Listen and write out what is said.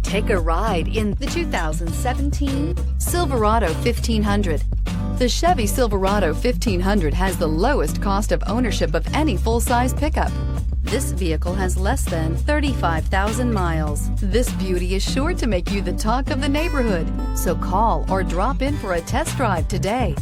Take a ride in the 2017 Silverado 1500. The Chevy Silverado 1500 has the lowest cost of ownership of any full-size pickup. This vehicle has less than 35,000 miles. This beauty is sure to make you the talk of the neighborhood. So call or drop in for a test drive today.